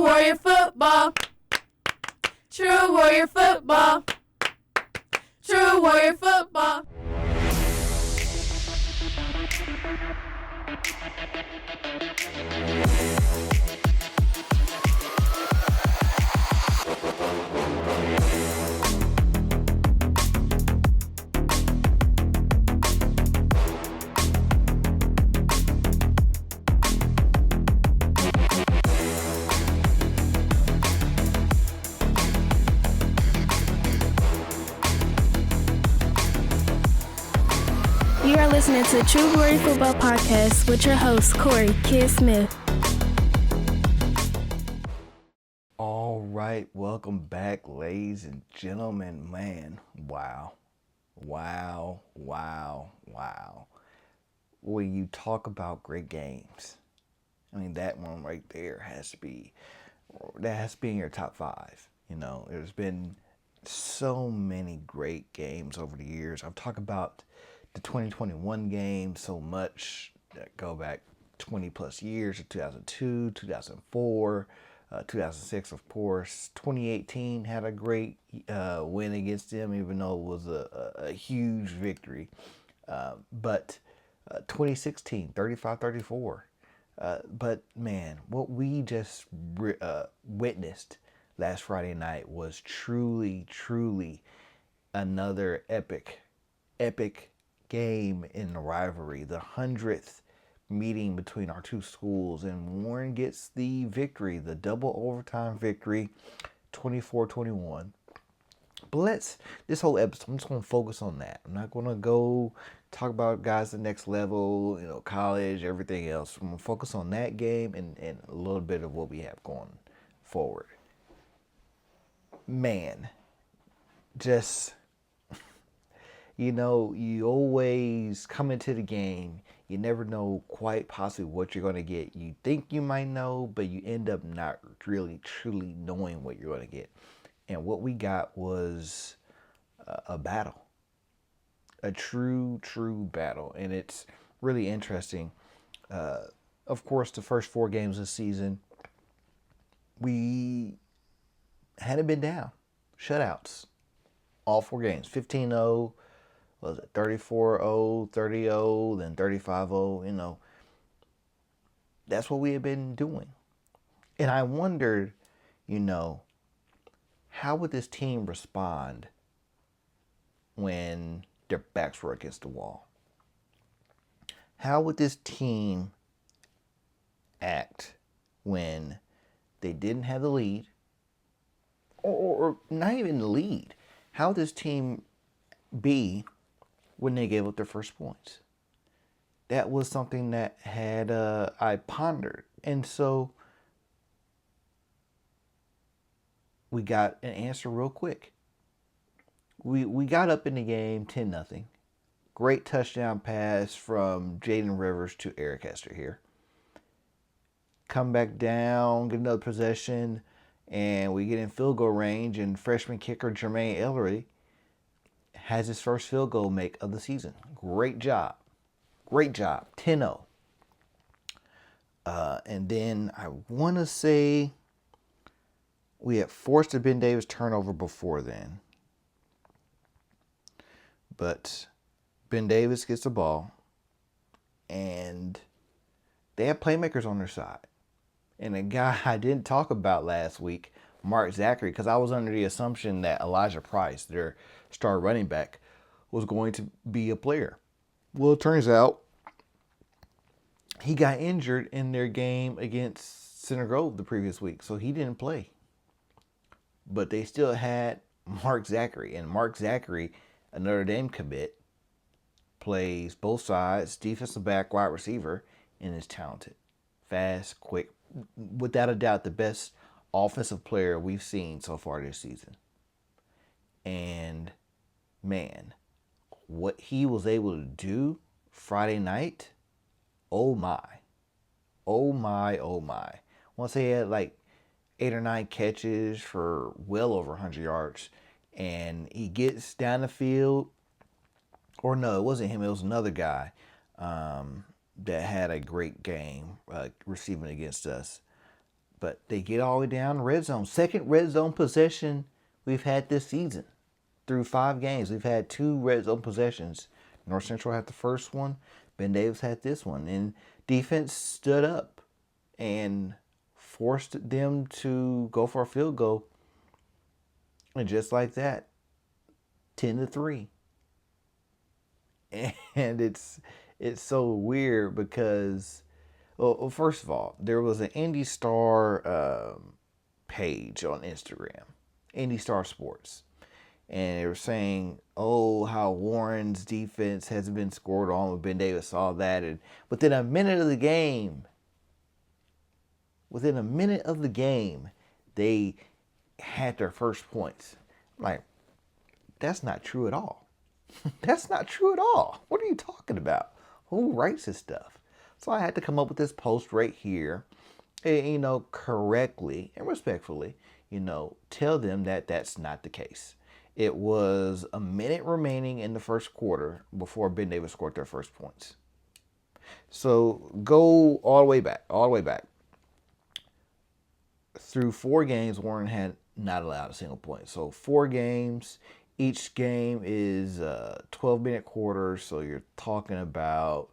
True Warrior football. True Warrior football. True Warrior football. You are listening to True Warrior Football Podcast with your host, Corey Kid Smith. All right, welcome back, ladies and gentlemen. Man, wow. When you talk about great games, I mean, that one right there has to be in your top five. You know, there's been so many great games over the years. I'm talking about the 2021 game so much that go back 20 plus years to 2002, 2004, 2006, of course. 2018 had a great win against them, even though it was a huge victory. But 2016, 35-34. But man, what we just witnessed last Friday night was truly another epic game in the rivalry, the 100th meeting between our two schools, and Warren gets the victory, the double overtime victory, 24-21. But this whole episode, I'm just going to focus on that. I'm not going to go talk about guys the next level, you know, college, everything else. I'm going to focus on that game and a little bit of what we have going forward. Man, just... You know, you always come into the game, you never know quite possibly what you're going to get. You think you might know, but you end up not really truly knowing what you're going to get. And what we got was a battle, a true battle. And it's really interesting. Of course, the first 4 games of the season, we hadn't been down. Shutouts. All 4 games, 15-0. Was it 34-0, 30-0, then 35-0, you know. That's what we had been doing. And I wondered, you know, how would this team respond when their backs were against the wall? How would this team act when they didn't have the lead? Or not even the lead. How would this team be when they gave up their first points? That was something that had I pondered. And so we got an answer real quick. We got up in the game 10-0. Great touchdown pass from Jaden Rivers to Eric Hester here. Come back down, get another possession, and we get in field goal range, and freshman kicker Jermaine Ellery has his first field goal make of the season. Great job. 10-0. And then I want to say we had forced a Ben Davis turnover before then. But Ben Davis gets the ball, and they have playmakers on their side. And a guy I didn't talk about last week, Mark Zachary, because I was under the assumption that Elijah Price, their star running back, was going to be a player. Well, it turns out he got injured in their game against Center Grove the previous week, so he didn't play. But they still had Mark Zachary, and Mark Zachary, a Notre Dame commit, plays both sides, defensive back, wide receiver, and is talented, fast, quick, without a doubt the best offensive player we've seen so far this season. And man, what he was able to do Friday night, oh my. Once he had like 8 or 9 catches for well over 100 yards, and he gets down the field, or no, it wasn't him, it was another guy that had a great game receiving against us. But they get all the way down the red zone. Second red zone possession we've had this season. Through 5 games, we've had 2 red zone possessions. North Central had the first one. Ben Davis had this one. And defense stood up and forced them to go for a field goal. And just like that, 10-3. And it's so weird because, well, first of all, there was an Indy Star page on Instagram, Indy Star Sports. And they were saying, oh, how Warren's defense hasn't been scored on with Ben Davis, all that. And within a minute of the game, they had their first points. I'm like, that's not true at all. That's not true at all. What are you talking about? Who writes this stuff? So I had to come up with this post right here and, correctly and respectfully, tell them that that's not the case. It was a minute remaining in the first quarter before Ben Davis scored their first points. So go all the way back. Through 4 games, Warren had not allowed a single point. So 4 games. Each game is 12-minute quarters, so you're talking about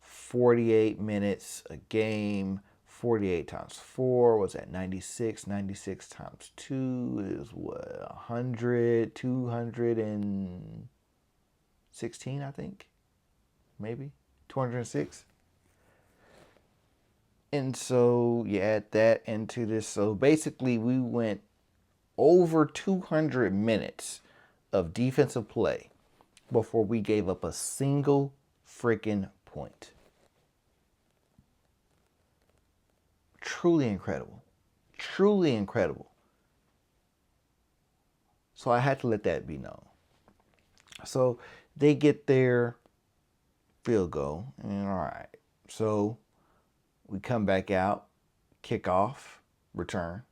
48 minutes a game. 48 times 4 was at 96. 96 times 2 is what? 100, 216, I think. Maybe 206. And so you add that into this. So basically we went over 200 minutes of defensive play before we gave up a single freaking point. Truly incredible. Truly incredible. So I had to let that be known. So they get their field goal, and all right. So we come back out, kickoff, return,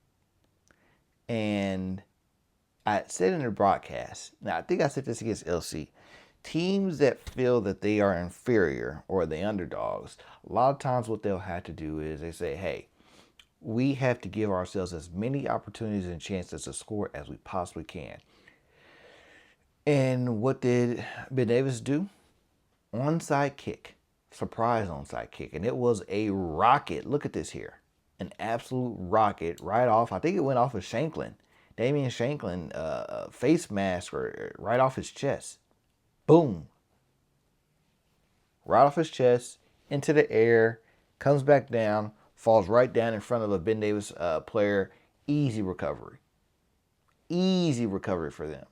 and I said in the broadcast, now I think I said this against LC, teams that feel that they are inferior or the underdogs, a lot of times what they'll have to do is they say, hey, we have to give ourselves as many opportunities and chances to score as we possibly can. And what did Ben Davis do? Onside kick. Surprise onside kick. And it was a rocket. Look at this here. An absolute rocket right off. I think it went off of Shanklin. Damian Shanklin face mask or right off his chest. Boom. Right off his chest, into the air, comes back down, falls right down in front of a Ben Davis player. Easy recovery. Easy recovery for them.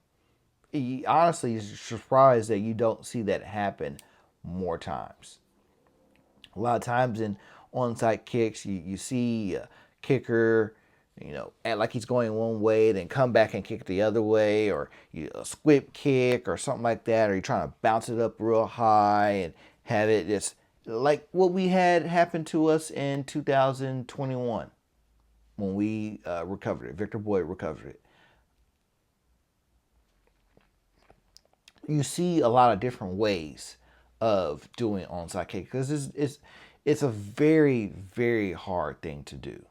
Honestly, you're surprised that you don't see that happen more times. A lot of times in onside kicks, you see a kicker, act like he's going one way, then come back and kick the other way, or a squib kick or something like that, or you're trying to bounce it up real high and have it just like what we had happen to us in 2021 when we recovered it. Victor Boyd recovered it. You see a lot of different ways of doing onside kick because it's a very, very hard thing to do.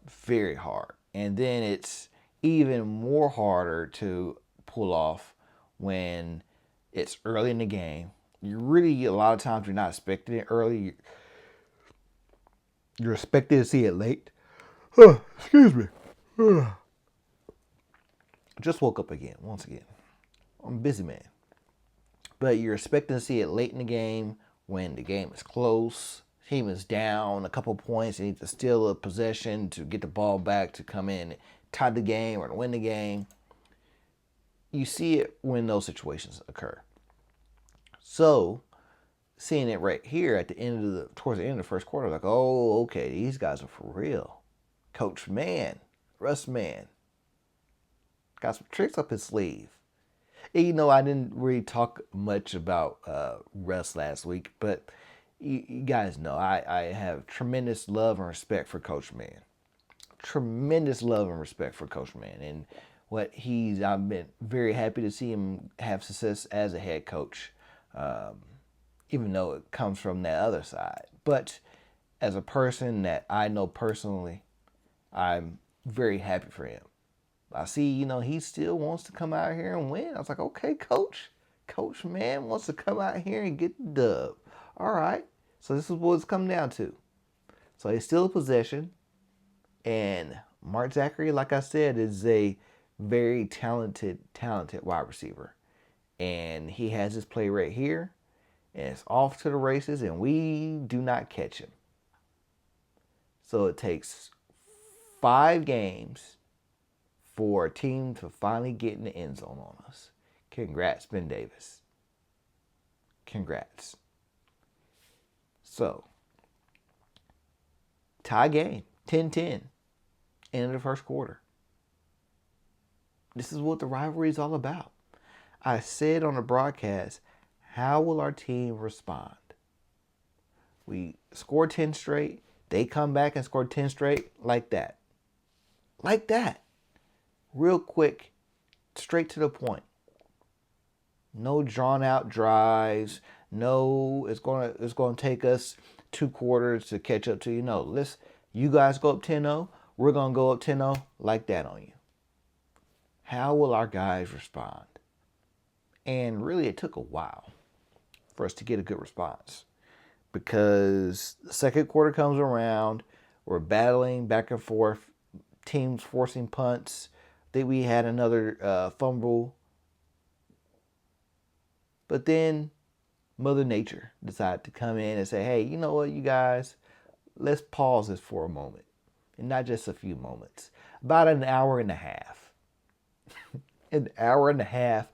Very hard. And then it's even more harder to pull off when it's early in the game. You really, a lot of times, you're not expecting it early. You're expected to see it late. Excuse me. Just woke up again, once again. I'm a busy man. But you're expecting to see it late in the game when the game is close. Team is down a couple points. They need to steal a possession to get the ball back to come in, tie the game or to win the game. You see it when those situations occur. So, seeing it right here at the end of towards the end of the first quarter, like, oh, okay, these guys are for real. Coach Man, Russ Man, got some tricks up his sleeve. And, I didn't really talk much about Russ last week, but you guys know I have tremendous love and respect for Coach Man. Tremendous love and respect for Coach Man. And I've been very happy to see him have success as a head coach, even though it comes from that other side. But as a person that I know personally, I'm very happy for him. I see, he still wants to come out here and win. I was like, okay, coach. Coach, man, wants to come out here and get the dub. All right. So this is what it's come down to. So he's still in possession. And Mark Zachary, like I said, is a very talented wide receiver. And he has his play right here. And it's off to the races, and we do not catch him. So it takes 5 games for a team to finally get in the end zone on us. Congrats, Ben Davis. Congrats. So, tie game, 10-10, end of the first quarter. This is what the rivalry is all about. I said on the broadcast, how will our team respond? We score 10 straight. They come back and score 10 straight like that. Like that. Real quick, straight to the point. No drawn out drives. No, it's gonna take us 2 quarters to catch up to you. No, you guys go up 10-0. We're gonna go up 10-0 like that on you. How will our guys respond? And really, it took a while for us to get a good response, because the second quarter comes around. We're battling back and forth. Teams forcing punts. I think we had another fumble. But then Mother Nature decided to come in and say, hey, you know what, you guys? Let's pause this for a moment. And not just a few moments. About an hour and a half. An hour and a half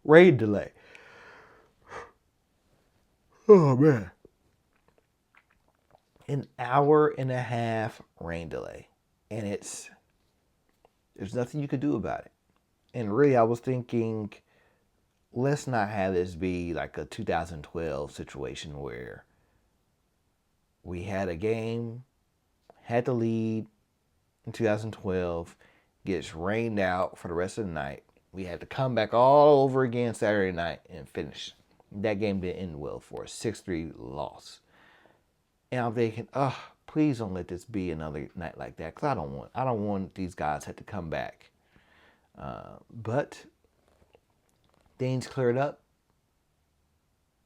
rain delay. Oh, man. An hour and a half rain delay. And there's nothing you could do about it. And really, I was thinking, let's not have this be like a 2012 situation where we had a game, had the lead in 2012, gets rained out for the rest of the night. We had to come back all over again Saturday night and finish. That game didn't end well for us. 6-3 loss. And I'm thinking, please don't let this be another night like that, because I don't want these guys to have to come back. But things cleared up,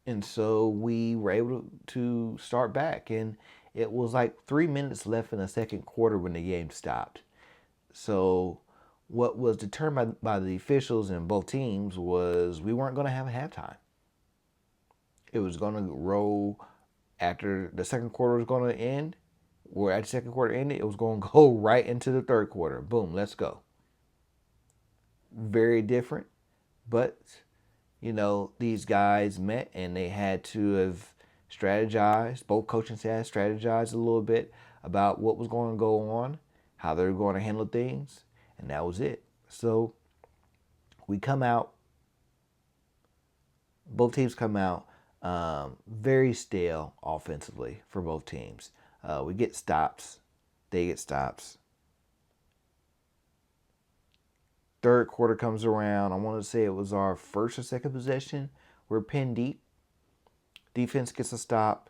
and so we were able to start back. And it was like 3 minutes left in the second quarter when the game stopped. So what was determined by the officials in both teams was we weren't going to have a halftime. It was going to roll after the second quarter was going to end. Or after the second quarter ended, it was going to go right into the third quarter. Boom, let's go. Very different. But, these guys met and they had to have strategized. Both coaching staffs strategized a little bit about what was going to go on, how they were going to handle things, and that was it. So we come out, both teams come out very stale offensively for both teams. We get stops. They get stops. Third quarter comes around. I want to say it was our first or second possession. We're pinned deep. Defense gets a stop.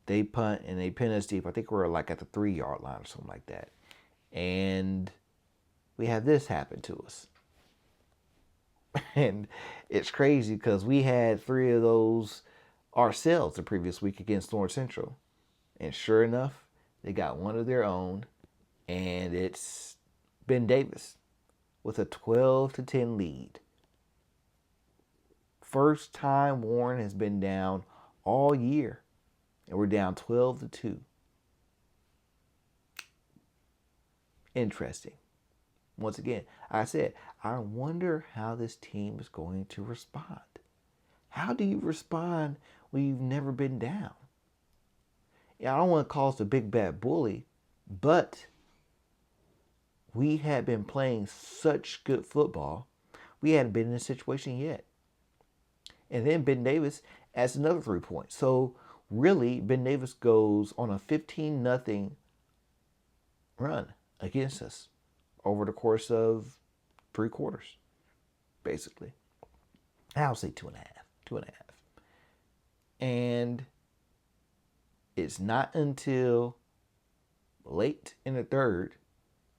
They punt and they pin us deep. I think we're like at the 3-yard line or something like that. And we have this happen to us. And it's crazy because we had 3 of those ourselves the previous week against North Central. And sure enough, they got one of their own. And it's Ben Davis with a 12-10 lead. First time Warren has been down all year. And we're down 12-2. Interesting. Once again, I said, I wonder how this team is going to respond. How do you respond when you've never been down? Yeah, I don't want to call us a big bad bully, but we had been playing such good football, we hadn't been in a situation yet. And then Ben Davis adds another 3 points. So really, Ben Davis goes on a 15-0 run against us over the course of 3 quarters, basically. I'll say 2.5. And it's not until late in the third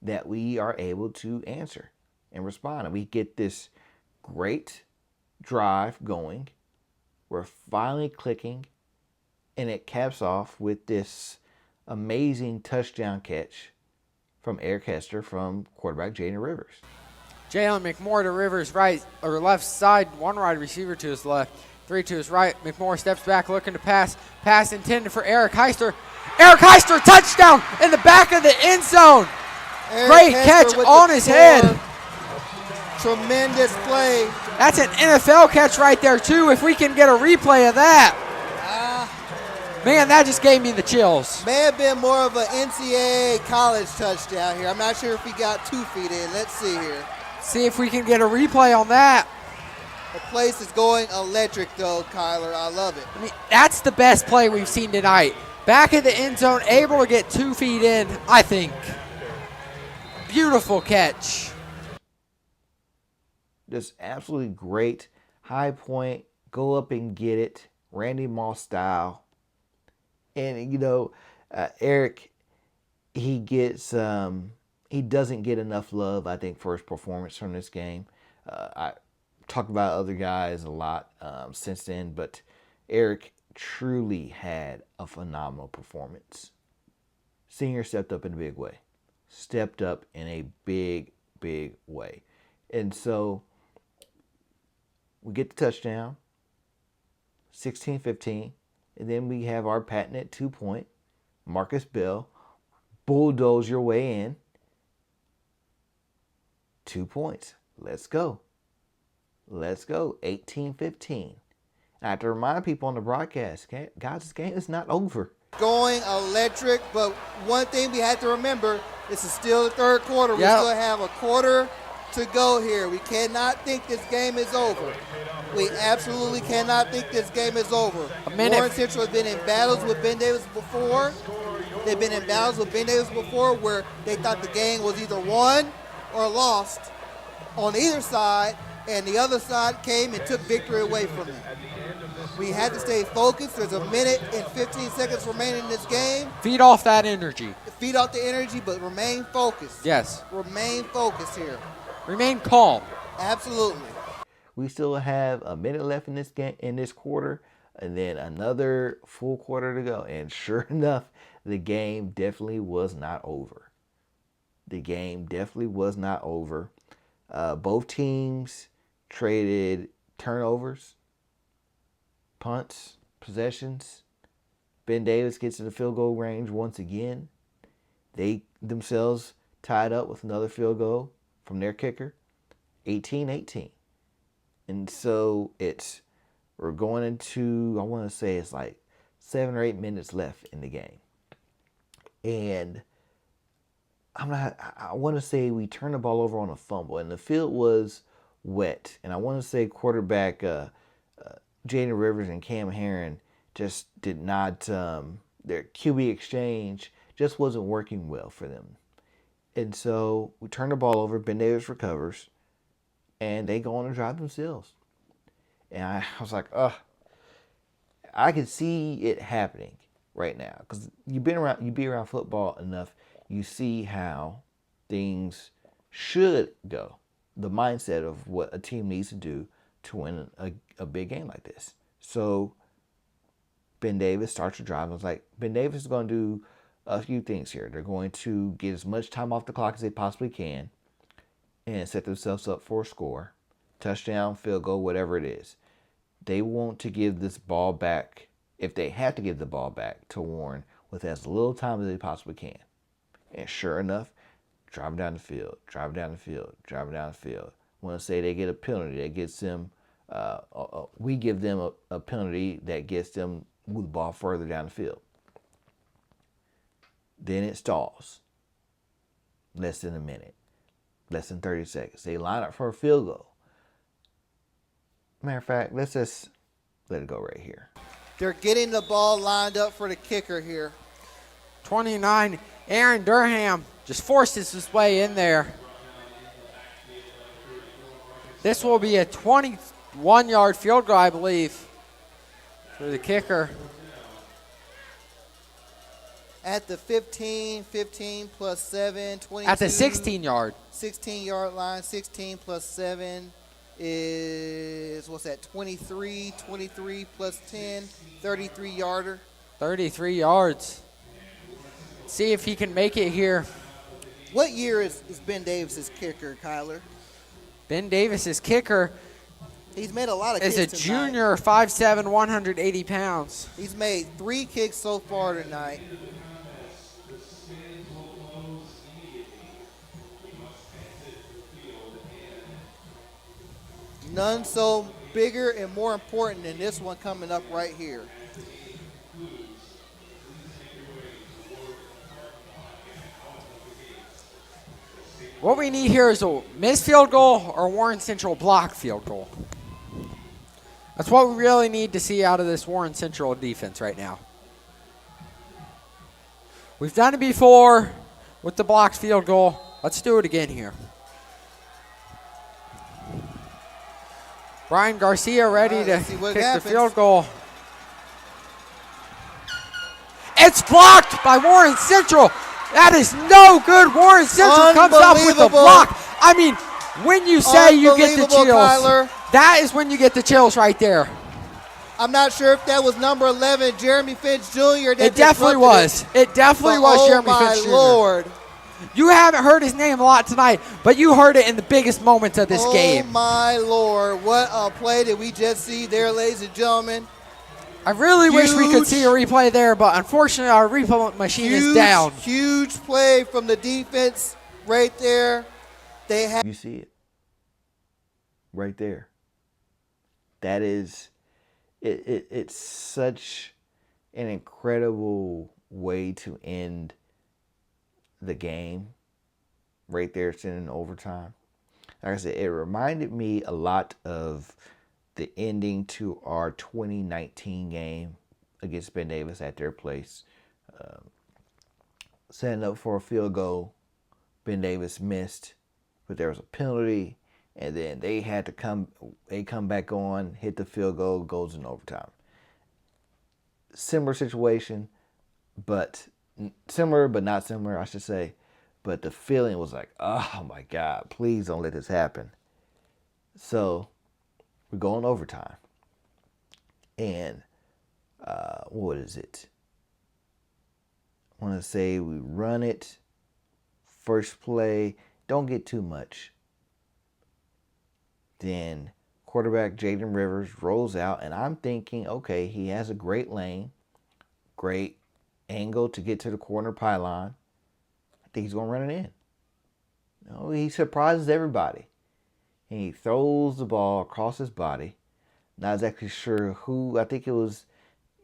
that we are able to answer and respond. And we get this great drive going. We're finally clicking, and it caps off with this amazing touchdown catch from Eric Hester from quarterback Jalen Rivers. Jalen McMoore to Rivers' right or left side, one wide receiver to his left, three to his right. McMoore steps back looking to pass. Pass intended for Eric Heister. Eric Heister, touchdown in the back of the end zone. Great catch on his head. Tremendous play. That's an NFL catch right there, too, if we can get a replay of that. Man, that just gave me the chills. May have been more of an NCAA college touchdown here. I'm not sure if he got 2 feet in. Let's see here. See if we can get a replay on that. The place is going electric, though, Kyler. I love it. I mean, that's the best play we've seen tonight. Back in the end zone, able to get 2 feet in, I think. Beautiful catch. Just absolutely great. High point, go up and get it. Randy Moss style. And, Eric, he doesn't get enough love, I think, for his performance from this game. I talked about other guys a lot since then, but Eric truly had a phenomenal performance. Senior stepped up in a big way. Stepped up in a big, big way. And so we get the touchdown, 16-15, and then we have our patented 2-point. Marcus Bell bulldoze your way in. 2 points. Let's go. 18-15. I have to remind people on the broadcast, guys, this game is not over. Going electric, but one thing we have to remember, this is still the third quarter. We still have a quarter to go here. We cannot think this game is over. We absolutely cannot think this game is over. Warren Central has been in battles with Ben Davis before. They've been in battles with Ben Davis before where they thought the game was either won or lost on either side, and the other side came and took victory away from them. We had to stay focused. There's a minute and 15 seconds remaining in this game. Feed off that energy. Feed off the energy, but remain focused. Yes. Remain focused here. Remain calm. Absolutely. We still have a minute left in this game, in this quarter, and then another full quarter to go. And sure enough, the game definitely was not over. Both teams traded turnovers, punts, possessions. Ben Davis gets in the field goal range once again. They themselves tied up with another field goal from their kicker, 18-18. And so we're going into, I want to say it's like 7 or 8 minutes left in the game. And I want to say we turned the ball over on a fumble, and the field was wet. And I want to say quarterback Jaden Rivers and Cam Herron just did not, their QB exchange just wasn't working well for them. And so we turn the ball over, Ben Davis recovers, and they go on and drive themselves. And I was like, I can see it happening right now. Because you be around football enough, you see how things should go. The mindset of what a team needs to do to win a big game like this. So Ben Davis starts to drive. I was like, Ben Davis is going to do a few things here. They're going to get as much time off the clock as they possibly can and set themselves up for a score. Touchdown, field goal, whatever it is. They want to give this ball back, if they have to give the ball back, to Warren with as little time as they possibly can. And sure enough, driving down the field. I want to say they get a penalty that gets them, we give them a penalty that gets them move the ball further down the field. Then it stalls. Less than a minute. Less than 30 seconds. They line up for a field goal. Matter of fact, let's just let it go right here. They're getting the ball lined up for the kicker here. 29, Aaron Durham just forces his way in there. This will be a 21-yard field goal, I believe, for the kicker. at the 15 plus 7, 22. At the 16-yard. 16-yard line, 16 plus 7 is, what's that, 23 plus 10, 33-yarder. 33 yards. See if he can make it here. What year is Ben Davis's kicker, Kyler? Ben Davis's kicker He's made a lot of is kicks a tonight. junior, 5'7", 180 pounds. He's made 3 kicks so far tonight. None so bigger and more important than this one coming up right here. What we need here is a missed field goal or Warren Central block field goal. That's what we really need to see out of this Warren Central defense right now. We've done it before with the blocked field goal. Let's do it again here. Brian Garcia ready to kick the field goal. It's blocked by Warren Central. That is no good. Warren Central comes up with a block. I mean, when you say you get the chills, Kyler. That is when you get the chills right there. I'm not sure if that was number 11, Jeremy Finch Jr. It definitely was. It definitely was Jeremy Finch Jr. Oh, my Lord. You haven't heard his name a lot tonight, but you heard it in the biggest moments of this game. Oh, my Lord. What a play did we just see there, ladies and gentlemen. I really wish we could see a replay there, but unfortunately our replay machine is down. Huge play from the defense right there. They have. You see it right there. That is, it's such an incredible way to end the game right there, sending in overtime. Like I said, it reminded me a lot of the ending to our 2019 game against Ben Davis at their place. Setting up for a field goal. Ben Davis missed, but there was a penalty, and then they had to come back on, hit the field goal, goes in overtime. Similar situation, but not similar, I should say. But the feeling was like, oh my God, please don't let this happen. So we go in overtime. And what is it? I want to say we run it. First play, don't get too much. Then quarterback Jaden Rivers rolls out, and I'm thinking, okay, he has a great lane, great angle to get to the corner pylon. I think he's going to run it in. No, he surprises everybody. And he throws the ball across his body. Not exactly sure who. I think it was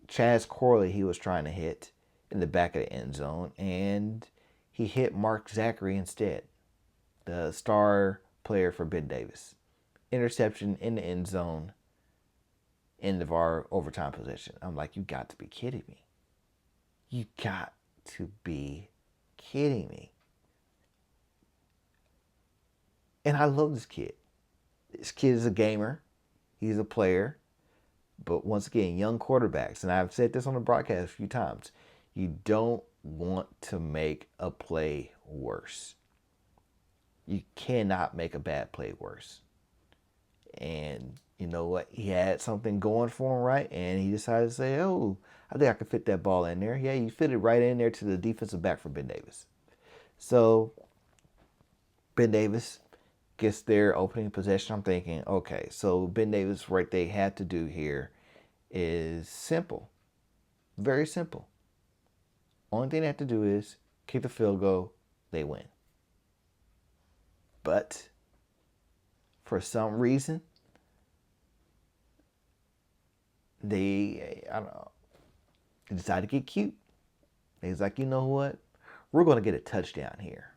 Chaz Corley he was trying to hit in the back of the end zone. And he hit Mark Zachary instead, the star player for Ben Davis. Interception in the end zone, end of our overtime possession. I'm like, you got to be kidding me. You got to be kidding me. And I love this kid. This kid is a gamer. He's a player. But once again, young quarterbacks, and I've said this on the broadcast a few times, you don't want to make a play worse. You cannot make a bad play worse. And you know what? He had something going for him, right? And he decided to say, oh, I think I could fit that ball in there. Yeah, you fit it right in there to the defensive back for Ben Davis. So Ben Davis gets their opening possession. I'm thinking, okay, so Ben Davis, what they had to do here is simple. Very simple. Only thing they have to do is kick the field goal, they win. But for some reason, they decided to get cute. They was like, you know what? We're going to get a touchdown here.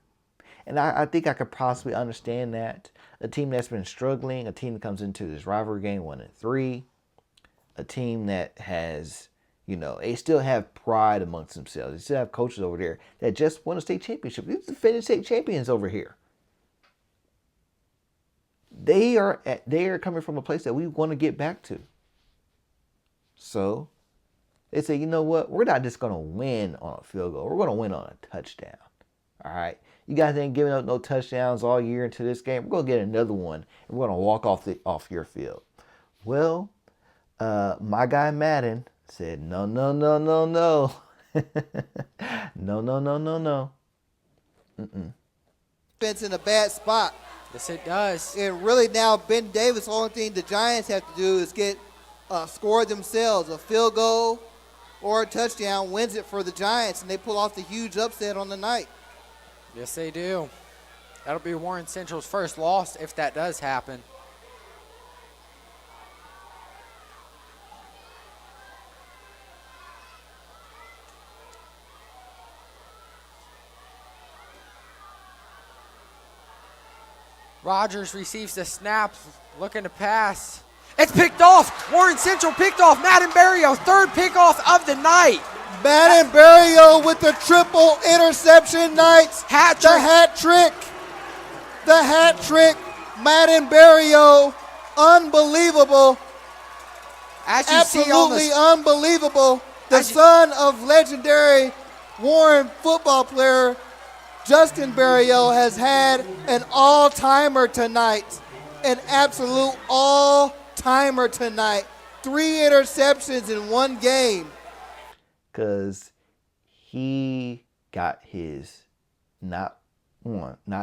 And I think I could possibly understand that. A team that's been struggling, a team that comes into this rivalry game 1-3, a team that has, they still have pride amongst themselves. They still have coaches over there that just won a state championship. These are the defending state champions over here. They are coming from a place that we want to get back to. So They said, you know what? We're not just going to win on a field goal. We're going to win on a touchdown. All right? You guys ain't giving up no touchdowns all year into this game. We're going to get another one, and we're going to walk off your field. Well, my guy Madden said, no. No. Defense in a bad spot. Yes, it does. And really now Ben Davis, the only thing the Giants have to do is get score themselves. A field goal or a touchdown wins it for the Giants, and they pull off the huge upset on the night. Yes, they do. That'll be Warren Central's first loss if that does happen. Rogers receives the snap, looking to pass. It's picked off. Warren Central picked off. Madden Barrio, third pickoff of the night. Madden Barrio with the triple interception nights. The hat trick. The hat trick. Madden Barrio, unbelievable. As you Absolutely unbelievable. The son of legendary Warren football player Justin Barrio has had an all-timer tonight. An absolute all-timer tonight. 3 interceptions in one game. Because he got his, not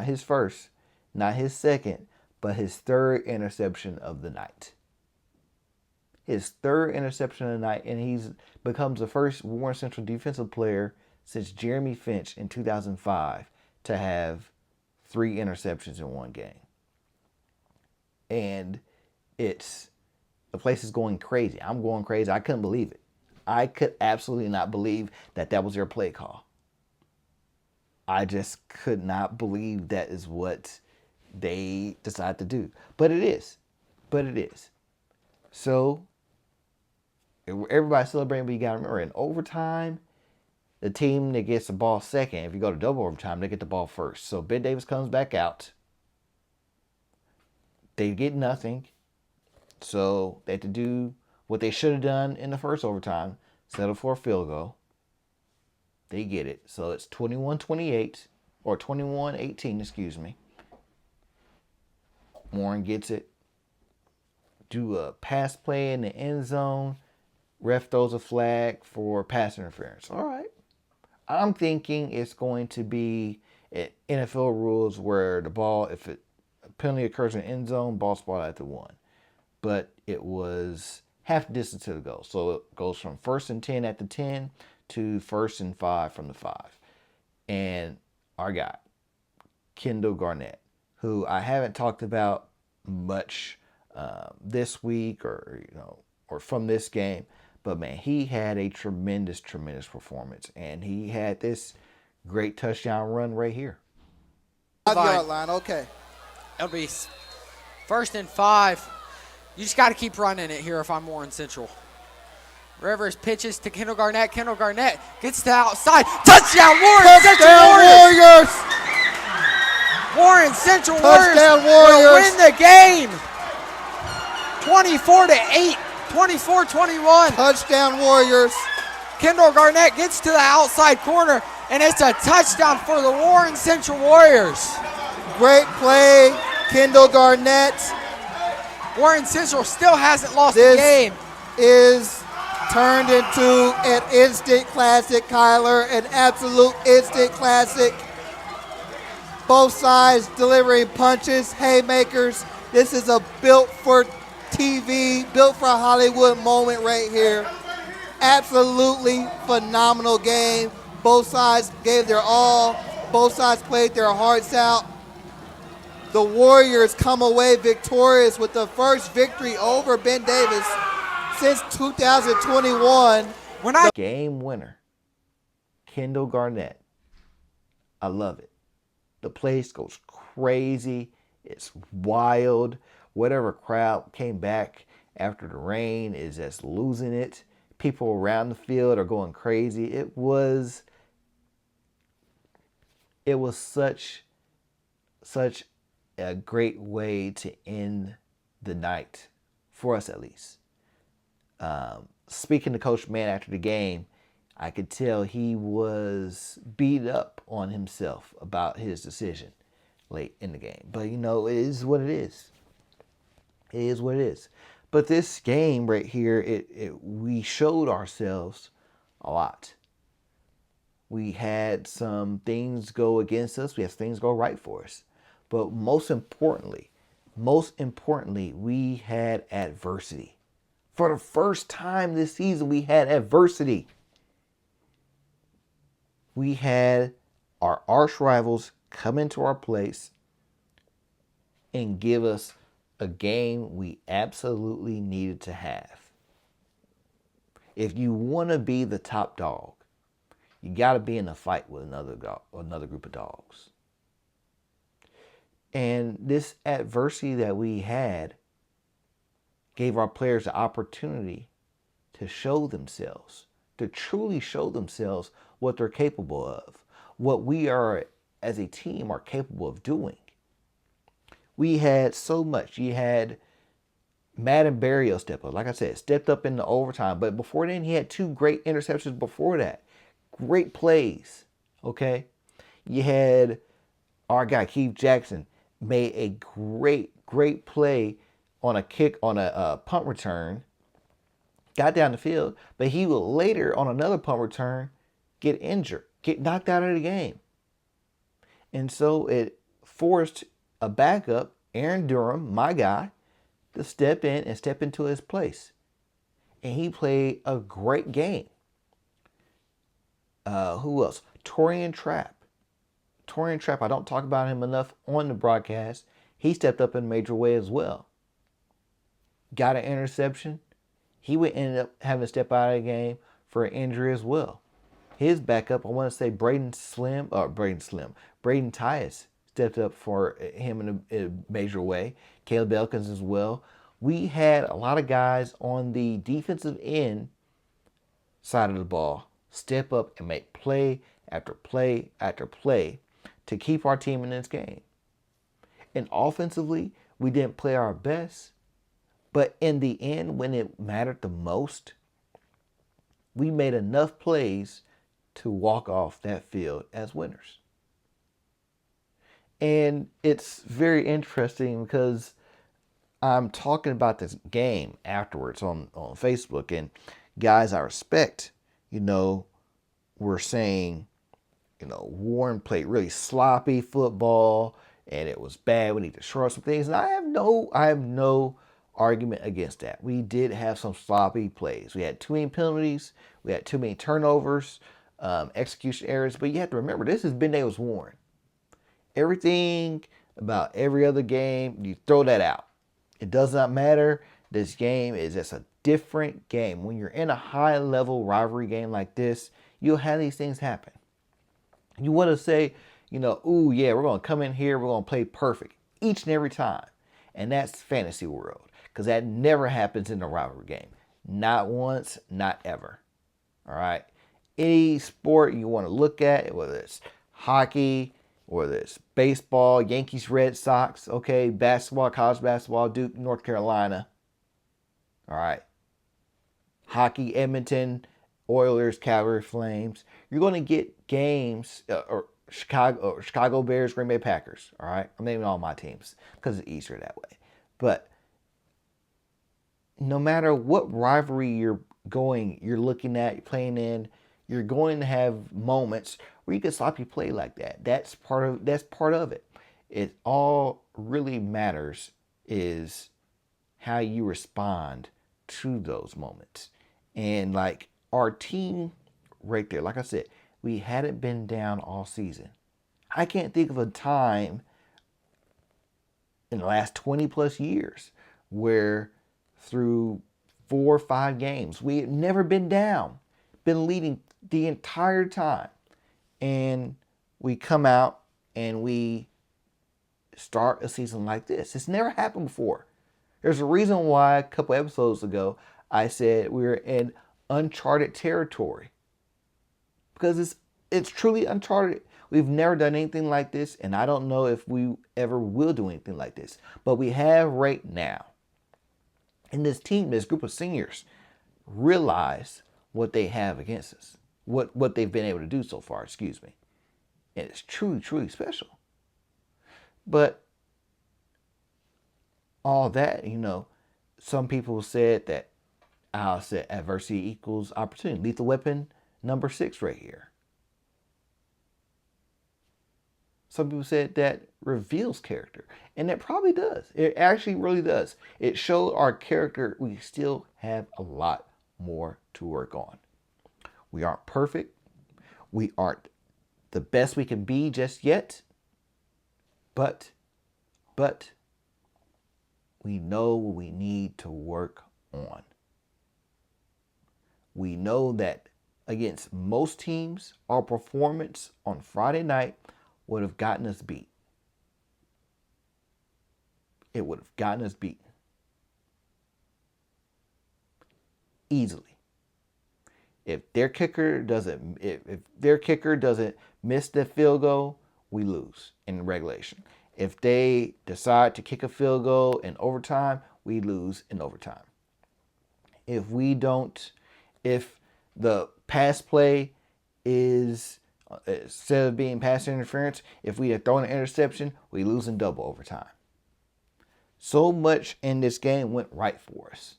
his first, not his second, but his third interception of the night. His third interception of the night, and he's becomes the first Warren Central defensive player since Jeremy Finch in 2005 to have 3 interceptions in one game. And the place is going crazy. I'm going crazy. I couldn't believe it. I could absolutely not believe that was their play call. I just could not believe that is what they decided to do. But it is. So, everybody's celebrating, but you got to remember, in overtime, the team that gets the ball second, if you go to double overtime, they get the ball first. So, Ben Davis comes back out. They get nothing. So, they have to do what they should have done in the first overtime, settle for a field goal. They get it. So it's 21-28, or 21-18, excuse me. Warren gets it. Do a pass play in the end zone. Ref throws a flag for pass interference. All right. I'm thinking it's going to be NFL rules where the ball, if a penalty occurs in the end zone, ball spot at the 1. But it was half distance to the goal. So it goes from 1st and 10 at the 10 to 1st and 5 from the 5. And our guy, Kendall Garnett, who I haven't talked about much this week or from this game, but man, he had a tremendous performance, and he had this great touchdown run right here. 5-yard line, okay. It'll be 1st and 5. You just got to keep running it here if I'm Warren Central. Rivers pitches to Kendall Garnett. Kendall Garnett gets to the outside. Touchdown, Warren Central Warriors! Warren Central Touchdown Warriors will win the game. 24-8, 24-21. Touchdown Warriors. Kendall Garnett gets to the outside corner, and it's a touchdown for the Warren Central Warriors. Great play, Kendall Garnett. Warren Central still hasn't lost the game. This is turned into an instant classic, Kyler. An absolute instant classic. Both sides delivering punches, haymakers. This is a built for TV, built for Hollywood moment right here. Absolutely phenomenal game. Both sides gave their all. Both sides played their hearts out. The Warriors come away victorious with the first victory over Ben Davis since 2021. Game winner, Kendall Garnett. I love it. The place goes crazy. It's wild. Whatever crowd came back after the rain is just losing it. People around the field are going crazy. It was such a great way to end the night, for us at least. speaking to Coach Mann after the game, I could tell he was beat up on himself about his decision late in the game. But, you know, it is what it is. It is what it is. But this game right here, we showed ourselves a lot. We had some things go against us. We had things go right for us. But most importantly, we had adversity. For the first time this season, we had adversity. We had our arch rivals come into our place and give us a game we absolutely needed to have. If you want to be the top dog, you got to be in a fight with another group of dogs. And this adversity that we had gave our players the opportunity to show themselves, to truly show themselves what they're capable of, what we are as a team are capable of doing. We had so much. You had Madden Barrio step up. Like I said, stepped up in the overtime. But before then, he had 2 great interceptions before that. Great plays. Okay? You had our guy, Keith Jackson, made a great play on a kick, on a punt return. Got down the field. But he will later, on another punt return, get injured. Get knocked out of the game. And so it forced a backup, Aaron Durham, my guy, to step in and step into his place. And he played a great game. Who else? Torian Trapp, I don't talk about him enough on the broadcast. He stepped up in a major way as well. Got an interception. He would end up having to step out of the game for an injury as well. His backup, I want to say Braden Tyus stepped up for him in a major way. Caleb Elkins as well. We had a lot of guys on the defensive end side of the ball step up and make play after play after play to keep our team in this game. And offensively, we didn't play our best, but in the end, when it mattered the most, we made enough plays to walk off that field as winners. And it's very interesting because I'm talking about this game afterwards on Facebook, and guys I respect, were saying, Warren played really sloppy football and it was bad. We need to shore up some things. And I have no argument against that. We did have some sloppy plays. We had too many penalties. We had too many turnovers, execution errors. But you have to remember, this is Ben Davis Warren. Everything about every other game, you throw that out. It does not matter. This game is just a different game. When you're in a high-level rivalry game like this, you'll have these things happen. You want to say, ooh, yeah, we're going to come in here, we're going to play perfect each and every time. And that's fantasy world, because that never happens in a rivalry game. Not once, not ever. All right? Any sport you want to look at, whether it's hockey, whether it's baseball, Yankees, Red Sox, okay, basketball, college basketball, Duke, North Carolina. All right. Hockey, Edmonton, Oilers, Calgary Flames. You're going to get games, or Chicago Bears, Green Bay Packers. All right. I'm naming all my teams because it's easier that way. But no matter what rivalry you're looking at, you're playing in, you're going to have moments where you can sloppy play like that. That's part of it. It all really matters is how you respond to those moments. And like our team right there, like I said, we hadn't been down all season. I can't think of a time in the last 20 plus years where through 4 or 5 games, we had never been down, been leading the entire time. And we come out and we start a season like this. It's never happened before. There's a reason why a couple episodes ago I said we were in uncharted territory. Because it's truly uncharted. We've never done anything like this, and I don't know if we ever will do anything like this. But we have right now. And this team, this group of seniors, realize what they have against us, what they've been able to do so far, excuse me. And it's truly, truly special. But all that, some people said that I said adversity equals opportunity. Lethal weapon number 6 right here. Some people said that reveals character. And it probably does. It actually really does. It shows our character. We still have a lot more to work on. We aren't perfect. We aren't the best we can be just yet. But we know what we need to work on. We know that against most teams, our performance on Friday night would have gotten us beat. It would have gotten us beat. Easily. If their kicker doesn't miss the field goal, we lose in regulation. If they decide to kick a field goal in overtime, we lose in overtime. If the pass play is, instead of being pass interference, if we have thrown an interception, we lose in double overtime. So much in this game went right for us.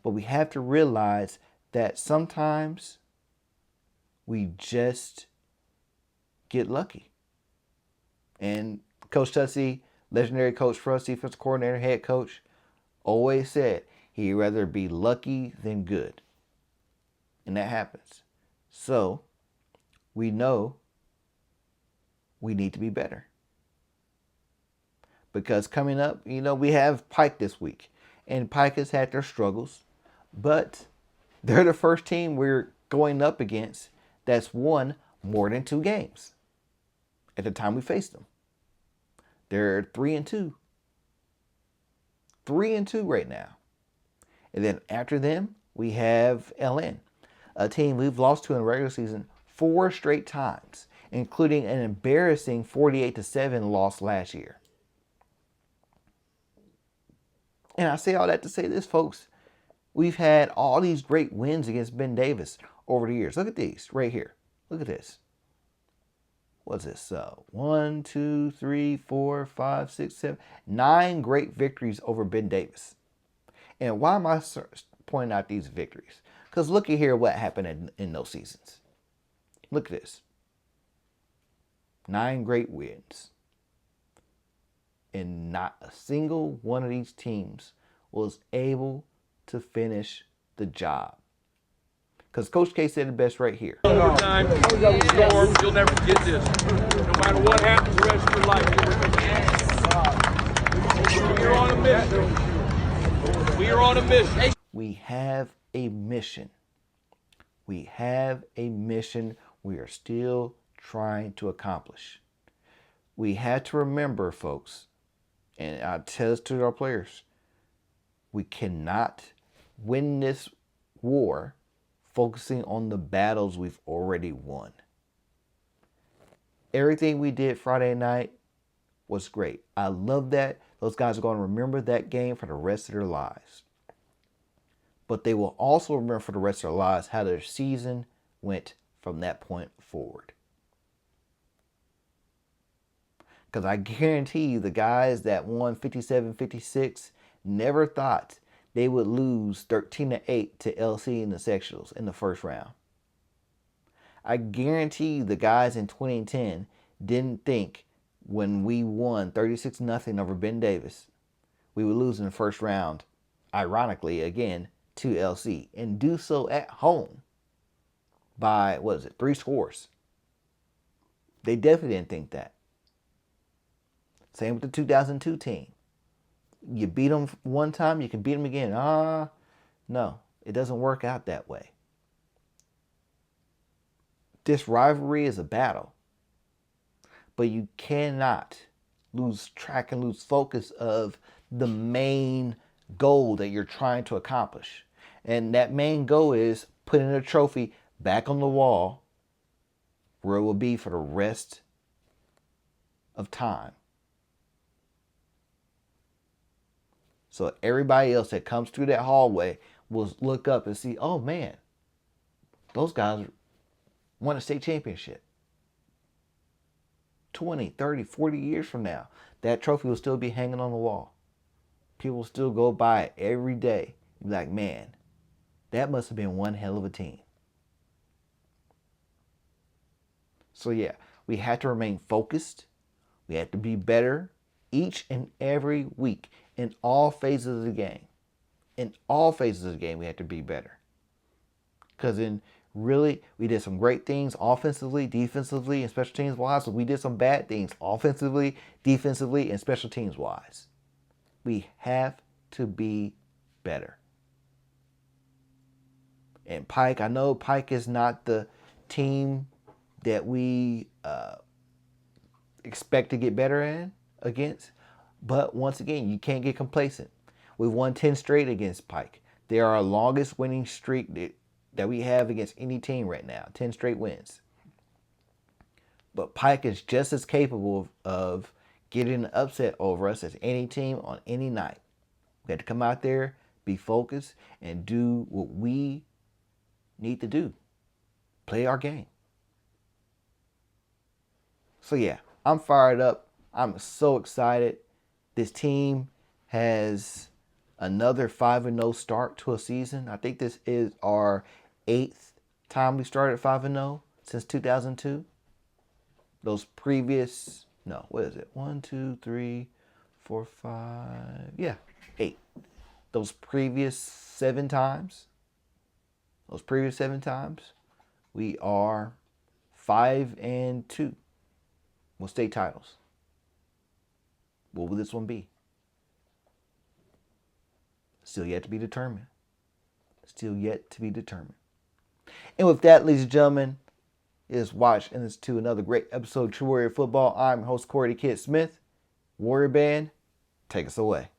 But we have to realize that sometimes we just get lucky. And Coach Tussey, legendary coach for us, defensive coordinator, head coach, always said he'd rather be lucky than good. And that happens. So we know we need to be better. Because coming up, we have Pike this week. And Pike has had their struggles. But they're the first team we're going up against that's won more than 2 games at the time we faced them. They're 3-2. 3-2 right now. And then after them, we have LN, a team we've lost to in the regular season 4 straight times, including an embarrassing 48-7 loss last year. And I say all that to say this, folks. We've had all these great wins against Ben Davis over the years. Look at these right here. Look at this. What's this? 1, 2, 3, 4, 5, 6, 7, 9 great victories over Ben Davis. And why am I pointing out these victories? Because look at here what happened in those seasons. Look at this. 9 great wins. And not a single one of these teams was able to finish the job. Because Coach K said it best right here. Overtime, storm, you'll never get this. No matter what happens the rest of your life, we're on a mission. We are on a mission. We have a mission. We have a mission we are still trying to accomplish. We had to remember, folks, and I tell this to our players, we cannot win this war focusing on the battles we've already won. Everything we did Friday night was great. I love that. Those guys are going to remember that game for the rest of their lives. But they will also remember for the rest of their lives how their season went from that point forward. Because I guarantee you the guys that won 57-56 never thought they would lose 13-8 to LC in the sectionals in the first round. I guarantee you the guys in 2010 didn't think when we won 36-0 over Ben Davis, we would lose in the first round, ironically, again, to LC, and do so at home by, 3 scores. They definitely didn't think that. Same with the 2002 team. You beat them one time, you can beat them again. No, it doesn't work out that way. This rivalry is a battle. But you cannot lose track and lose focus of the main goal that you're trying to accomplish. And that main goal is putting a trophy back on the wall where it will be for the rest of time. So everybody else that comes through that hallway will look up and see, oh man, those guys won a state championship. 20, 30, 40 years from now, that trophy will still be hanging on the wall. People will still go by it every day and be like, man, that must have been one hell of a team. So yeah, we had to remain focused. We had to be better each and every week in all phases of the game. In all phases of the game, we had to be better. Because we did some great things offensively, defensively, and special teams wise. So we did some bad things offensively, defensively, and special teams wise. We have to be better. And Pike, I know Pike is not the team that we expect to get better against. But once again, you can't get complacent. We've won 10 straight against Pike. They are our longest winning streak that we have against any team right now. 10 straight wins. But Pike is just as capable of getting an upset over us as any team on any night. We have to come out there, be focused, and do what we need to do. Play our game. So yeah, I'm fired up. I'm so excited. This team has another 5-0 start to a season. I think this is our 8th time we started 5-0 since 2002. Those previous, no, what is it? 1, 2, 3, 4, 5, yeah, 8. Those previous 7 times, we are 5-2 with state titles. What will this one be? Still yet to be determined. And with that, ladies and gentlemen, is watch and listen to another great episode of True Warrior Football. I'm your host, Corey the Kid Smith. Warrior Band, take us away.